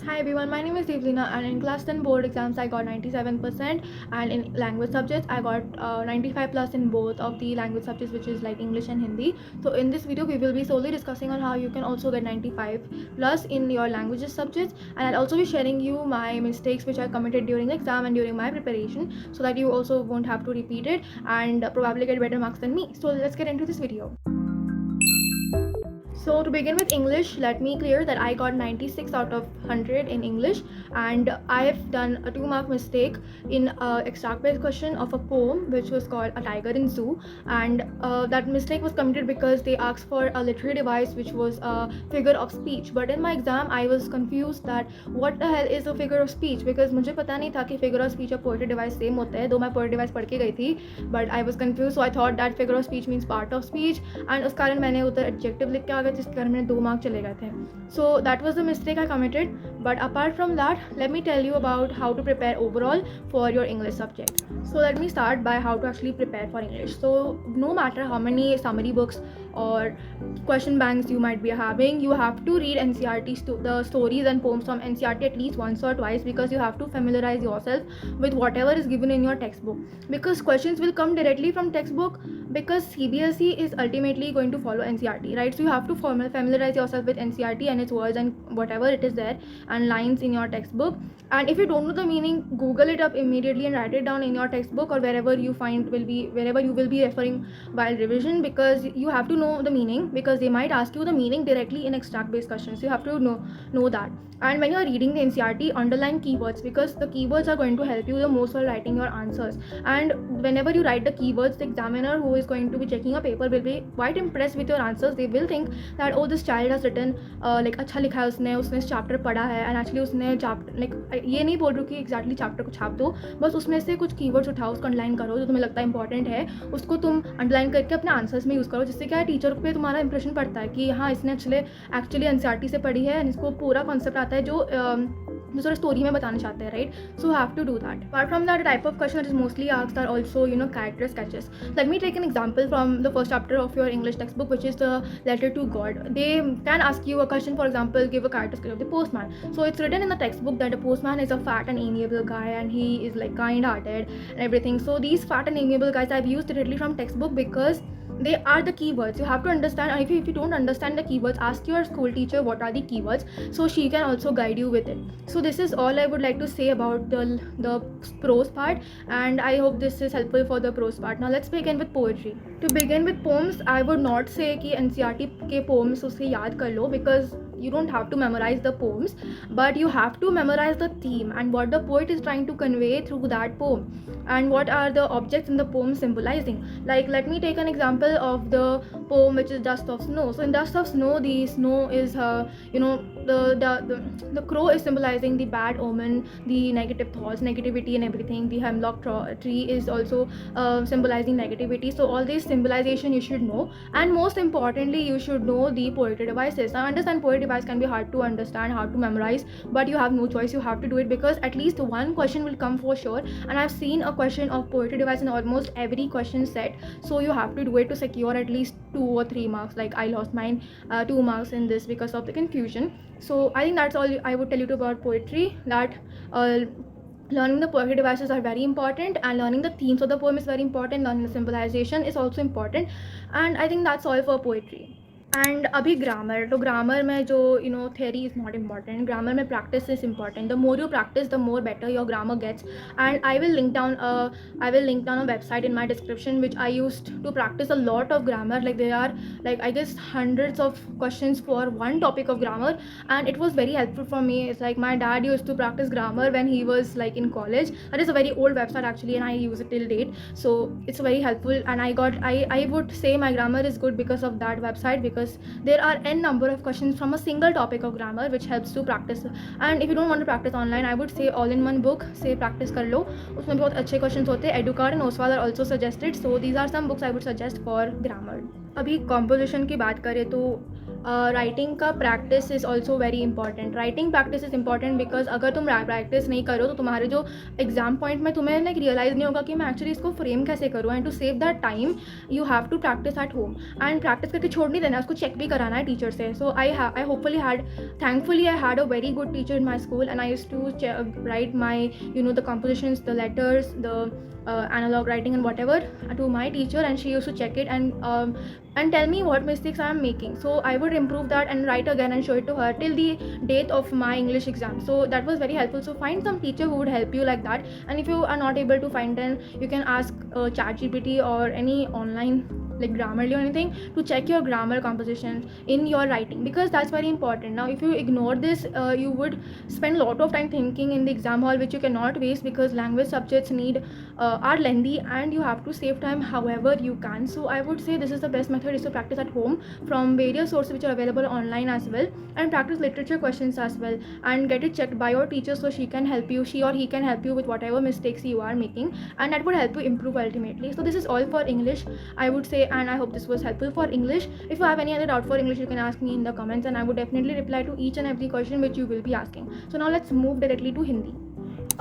Hi everyone, my name is Devlina and in class 10 board exams I got 97% and in language subjects I got 95 plus in both of the language subjects, which is like English and Hindi. So in this video we will be solely discussing on how you can also get 95 plus in your languages subjects, and I'll also be sharing you my mistakes which I committed during the exam and during my preparation so that you also won't have to repeat it and probably get better marks than me. So let's get into this video. So to begin with English, let me clear that I got 96 out of 100 in English, and I have done a 2-mark mistake in extract based question of a poem which was called A Tiger in Zoo, and that mistake was committed because they asked for a literary device which was a figure of speech. But in my exam I was confused that what the hell is a figure of speech, because मुझे पता नहीं था कि figure of speech और poetry device same होते हैं, दो मैं poetry device पढ़ के गई थी, but I was confused, so I thought that figure of speech means part of speech, and उस कारण मैंने उधर adjective लिख के आ गया जिसके कारण मेरे 2 मार्क चले गए थे. So that was the mistake I committed. But apart from that, let me tell you about how to prepare overall for your English subject. So let me start by how to actually prepare for English. So no matter how many summary books or question banks you might be having, you have to read NCERT, the stories and poems from NCERT at least once or twice, because you have to familiarize yourself with whatever is given in your textbook, because questions will come directly from textbook, because CBSE is ultimately going to follow NCERT, right? So you have to familiarize yourself with NCERT and its words and whatever it is there and lines in your textbook. And if you don't know the meaning, Google it up immediately and write it down in your textbook or wherever you will be referring while revision, because you have to know the meaning, because they might ask you the meaning directly in extract based questions. You have to know that. And when you are reading the NCERT, underline keywords, because the keywords are going to help you the most while writing your answers. And whenever you write the keywords, the examiner who is going to be checking a paper will be quite impressed with your answers. They will think that, oh, this child has written like अच्छा लिखा है, उसने chapter पढ़ा है, and actually उसने chapter like ये नहीं बोल रही कि एग्जैक्टली चैप्टर को छाप दो, बस उसमें से कुछ कीवर्ड्स उठाओ, उसको अंडरलाइन करो, जो तुम्हें लगता है इंपॉर्टेंट है उसको तुम अंडरलाइन करके अपने आंसर्स में यूज़ करो, जिससे क्या है टीचर पे तुम्हारा इंप्रेशन पड़ता है कि हाँ इसने एक्चुअली NCERT से पढ़ी है, इसको पूरा कॉन्सेप्ट आता है जो दूसरा स्टोरी में बताना चाहते हैं, right? So have to do that. Apart from that, type of question that is mostly asked are also character sketches. Let me take an example from the first chapter of your English textbook, which is the letter to God. They can ask you a question, for example, give a character sketch of the postman. So it's written in the textbook that a postman is a fat and amiable guy and he is like kind hearted and everything. So these fat and amiable guys I've used directly from textbook because they are the keywords. You have to understand, and if you don't understand the keywords, ask your school teacher what are the keywords, so she can also guide you with it. So this is all I would like to say about the prose part, and I hope this is helpful for the prose part. Now let's begin with poetry. To begin with poems, I would not say कि NCERT के poems उसे याद कर लो, because you don't have to memorize the poems, but you have to memorize the theme and what the poet is trying to convey through that poem, and what are the objects in the poem symbolizing. Like, let me take an example of the poem which is Dust of Snow. So in Dust of Snow, the snow is the crow is symbolizing the bad omen, the negative thoughts, negativity and everything. The hemlock tree is also symbolizing negativity. So all these symbolization you should know, and most importantly you should know the poetry devices. Now understand, poetry device can be hard to understand, hard to memorize, but you have no choice, you have to do it, because at least one question will come for sure, and I've seen a question of poetry device in almost every question set. So you have to do it to secure at least 2 or 3 marks. Like I lost mine 2 marks in this because of the confusion. So I think that's all I would tell you about poetry, that learning the poetry devices are very important, and learning the themes of the poem is very important. Learning the symbolization is also important, and I think that's all for poetry. And अभी grammar, तो grammar में जो theory is not important. Grammar में practice is important. The more you practice, the more better your grammar gets. And I will link down a website in my description which I used to practice a lot of grammar. Like there are like I guess hundreds of questions for one topic of grammar, and it was very helpful for me. It's like my dad used to practice grammar when he was like in college. That is a very old website actually, and I use it till date. So it's very helpful, and I would say my grammar is good because of that website, because there are n number of questions from a single topic of grammar which helps to practice. And if you don't want to practice online, I would say all in one book से practice कर लो, उसमें बहुत अच्छे questions होते हैं. Educard and Oswald are also suggested, so these are some books I would suggest for grammar. अभी composition की बात करें तो राइटिंग का practice is also very important. Writing practice is important because अगर तुम प्रैक्टिस नहीं करो तो तुम्हारे जो एग्जाम पॉइंट में तुम्हें लाइक रियलाइज़ नहीं होगा कि मैं एक्चुअली इसको फ्रेम कैसे करूँ. And to save that time you have to practise at home. And practise करके छोड़ नहीं देना, उसको चेक भी कराना है टीचर से. So I hopefully had thankfully I had a very good teacher in my school, and I used to write my the compositions, the letters, the analog writing and whatever to my teacher, and she used to check it and tell me what mistakes I am making. So I would improve that and write again and show it to her till the date of my English exam. So that was very helpful. So find some teacher who would help you like that. And if you are not able to find, then you can ask ChatGPT or any online like Grammarly or anything to check your grammar compositions in your writing, because that's very important. Now if you ignore this, you would spend a lot of time thinking in the exam hall, which you cannot waste because language subjects are lengthy and you have to save time however you can. So I would say this is the best method, is to practice at home from various sources which are available online as well, and practice literature questions as well, and get it checked by your teacher so she or he can help you with whatever mistakes you are making, and that would help you improve ultimately. So this is all for English, I would say, and I hope this was helpful for English. If you have any other doubt for English, you can ask me in the comments, and I would definitely reply to each and every question which you will be asking. So now let's move directly to Hindi.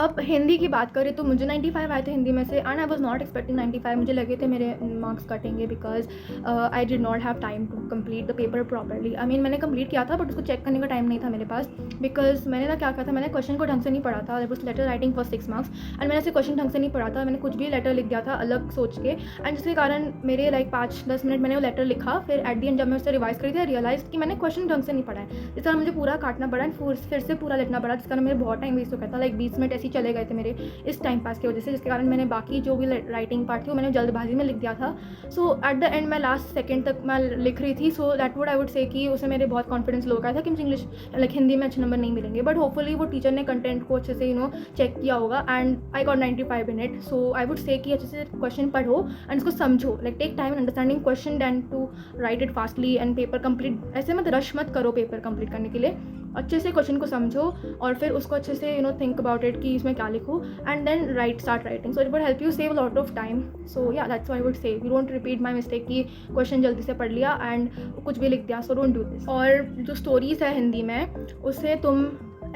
अब हिंदी की बात करें तो मुझे 95 आए थे हिंदी में से, and I was not expecting 95. मुझे लगे थे मेरे मार्क्स कटेंगे because I did not have time to complete the paper properly. I mean मैंने कंप्लीट किया था बट उसको चेक करने का टाइम नहीं था मेरे पास, बिकॉज मैंने ना क्या कहा था, मैंने क्वेश्चन को ढंग से नहीं पढ़ा था. उस letter writing for 6 marks, and मैंने ऐसे क्वेश्चन ढंग से नहीं पढ़ा था. मैंने कुछ भी लेटर लिख दिया था अलग सोच के, एंड जिसके कारण मेरे लाइक 5-10 मिनट मैंने वो लेटर लिखा. फिर एट दी एंड जब मैं उससे रिवाइज करी थी, रियलाइज कि मैंने क्वेश्चन ढंग से नहीं पढ़ा है. इस तरह मुझे पूरा काटना पड़ा एंड फिर से पूरा लिखना पड़ा, जिस कारण मेरे बहुत टाइम वेस्ट हो गया था. लाइक 20 मिनट ऐसे ही चले गए थे मेरे इस टाइम पास की वजह से, जिसके कारण मैंने बाकी जो भी राइटिंग पार्ट थी वो मैंने जल्दबाजी में लिख दिया था. सो एट द एंड मैं लास्ट सेकंड तक मैं लिख रही थी. So that would I would say कि उससे मेरे बहुत कॉन्फिडेंस लो गया था कि मुझे इंग्लिश लाइक हिंदी में अच्छे नंबर नहीं मिलेंगे. बट होपफुली वो टीचर ने कंटेंट को अच्छे से चेक किया होगा, and I got 95 in it. So I would say कि अच्छे से क्वेश्चन पढ़ो एंड उसको समझो, like take time in understanding question and to write it fastly, and paper complete ऐसे मत रश मत करो पेपर कंप्लीट करने के लिए. अच्छे से क्वेश्चन को समझो और फिर उसको अच्छे से थिंक अबाउट इट कि इसमें क्या लिखूँ, and then start writing. So it would help you save lot of time. So yeah that's why I would say you don't repeat my mistake कि क्वेश्चन जल्दी से पढ़ लिया एंड कुछ भी लिख दिया. So don't do this. और जो स्टोरीज़ है हिंदी में उससे तुम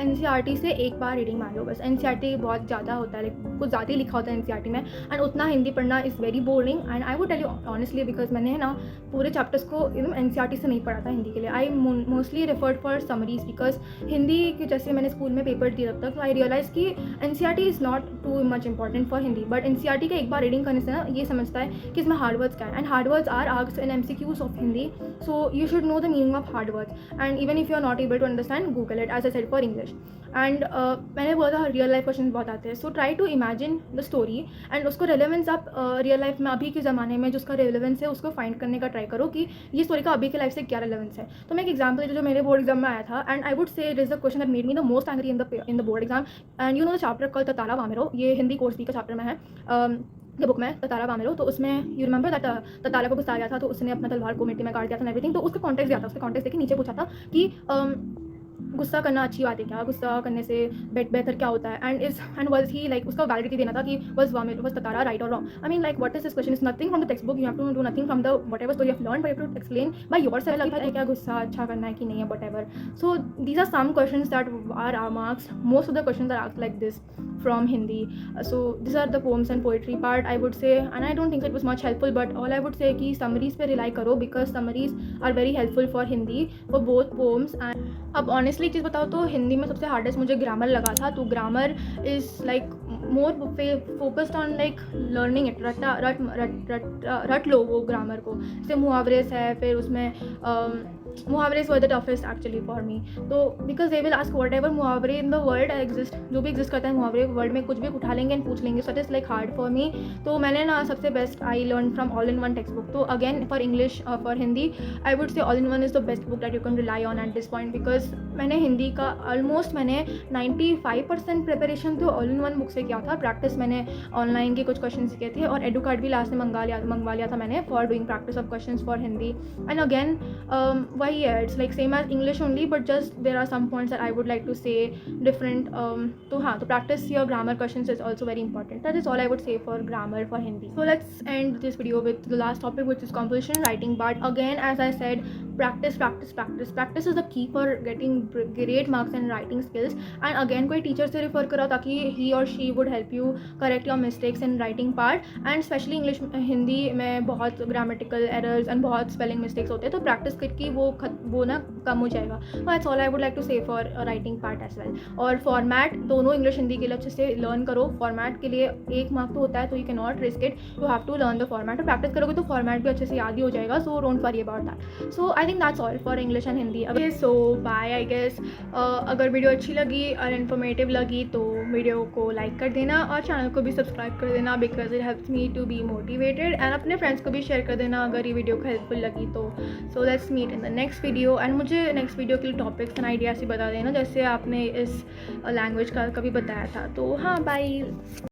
NCERT से एक बार रीडिंग मार लो बस. NCERT बहुत ज़्यादा होता है, लाइक कुछ ज़्यादा ही लिखा होता है NCERT में, एंड उतना हिंदी पढ़ना is very boring. And I would tell you honestly, because मैंने ना पूरे चैप्टर्स को NCERT से नहीं पढ़ा था हिंदी के लिए. I mostly referred for summaries, because Hindi के जैसे मैंने स्कूल में पेपर दिए तब तक, तो आई रियलाइज़ कि NCERT is not too much important for Hindi. But NCERT का एक बार रीडिंग करने से ना ये समझता है कि इसमें हार्ड वर्ड्स क्या है, and hard words are asked in MCQs of Hindi. So you should know the meaning of hard words, and even if you are not able to understand, Google it as I said for English. And मैंने बोला था real life question बहुत आते हैं. So try to imagine the story and उसको relevance आप real life में अभी के ज़माने में जो उसका रेलेवेंस है उसको फाइंड करने का ट्राई करो कि ये स्टोरी का अभी के लाइफ से क्या रेलेवेंस है. तो मैं एक एग्जाम्पल जो मेरे बोर्ड एग्जाम में आया था, and I would say it is the question that made me the most angry in the board exam. And you know the chapter called Tatara Vamiro, ये हिंदी कोर्स बी का चैप्टर में है ये बुक में, ततारा वामेरो. तो उसमें यू रिमेंबर दैट ततारा को गुस्सा आ गया था तो उसने अपना तलवार को मिट्टी में काट दिया था एवरीथिंग. तो उसका कॉन्टेक्स्ट दिया था, उसके कॉन्टेक्स्ट देखिए नीचे पूछा था कि गुस्सा करना अच्छी बात है क्या, गुस्सा करने से बेहतर क्या होता है, एंड वाज ही लाइक उसका वैलिडिटी देना था कि was ततारा राइट और wrong. I mean like what is this question, is nothing from the textbook, you have to do nothing from the whatever story you have learn, but you have to explain by yourself लगता है क्या गुस्सा अच्छा करना है कि नहीं है whatever. So these are some questions that are marks. Most of the questions are asked like this from Hindi. So these are the poems and poetry part, I would say, and I don't think it was much helpful, but all I would say कि summaries पे rely करो because summaries are very helpful for Hindi for both poems. And अब honestly चीज़ बताओ तो हिंदी में सबसे hardest मुझे grammar लगा था. तो grammar is like more focused on like learning it, रट लो वो grammar को. जैसे मुहावरेस है, फिर उसमें मुहावरेस were the toughest actually for me. तो because they will ask whatever मुहावरे इन द वर्ल्ड एग्जिस्ट, जो भी एग्जिस्ट करता है मुहावरे वर्ल्ड में कुछ भी उठा लेंगे एंड पूछ लेंगे. So it is like hard for me. तो मैंने ना सबसे best I learn from all in one textbook. तो again for English for Hindi I would say all in one is the best book that you can rely on at this point, because मैंने हिंदी का almost मैंने 95% preparation तो all in one book से किया था। Practice मैंने online के कुछ क्वेश्चन किए थे और एडू कार्ड भी लास्ट में मंगवा लिया था मैंने for doing practice of question for Hindi. And again वही है, it's like same as English only, but just there are some points that I would like to say different. तो हाँ, तो practice your grammar question is also very important. That is all I would say for grammar for Hindi. So let's end this video with the last topic, which is composition writing part. Again, as I said, practice is the key for getting great marks in writing skills. And again, कोई teacher से refer करो ताकि he or she would help you correct your mistakes in writing part. And especially English, Hindi में बहुत grammatical errors and बहुत spelling mistakes होते हैं, तो practice करके वो ना कम हो जाएगा. So that's all I would like to say for writing part as well. और format दोनों इंग्लिश हिंदी के लिए अच्छे से लर्न करो. फॉर्मेट के लिए 1 मार्क तो होता है, तो you can not risk it, you have to learn the format. Practice करोगे तो फॉर्मेट भी अच्छे से याद ही हो जाएगा. So don't worry about that. So I think that's all for English and Hindi. Okay, so bye I guess. अगर वीडियो अच्छी लगी और इन्फॉर्मेटिव लगी तो वीडियो को लाइक कर देना और चैनल को भी सब्सक्राइब कर देना, because it helps me to be motivated. And अपने फ्रेंड्स को भी शेयर कर देना अगर ये वीडियो हेल्पफुल लगी तो. So let's meet in the next video. And मुझे नेक्स्ट वीडियो के लिए टॉपिक्स एंड आइडियाज़ ही बता देना, जैसे आपने इस लैंग्वेज का कभी बताया था. तो हाँ, बाय.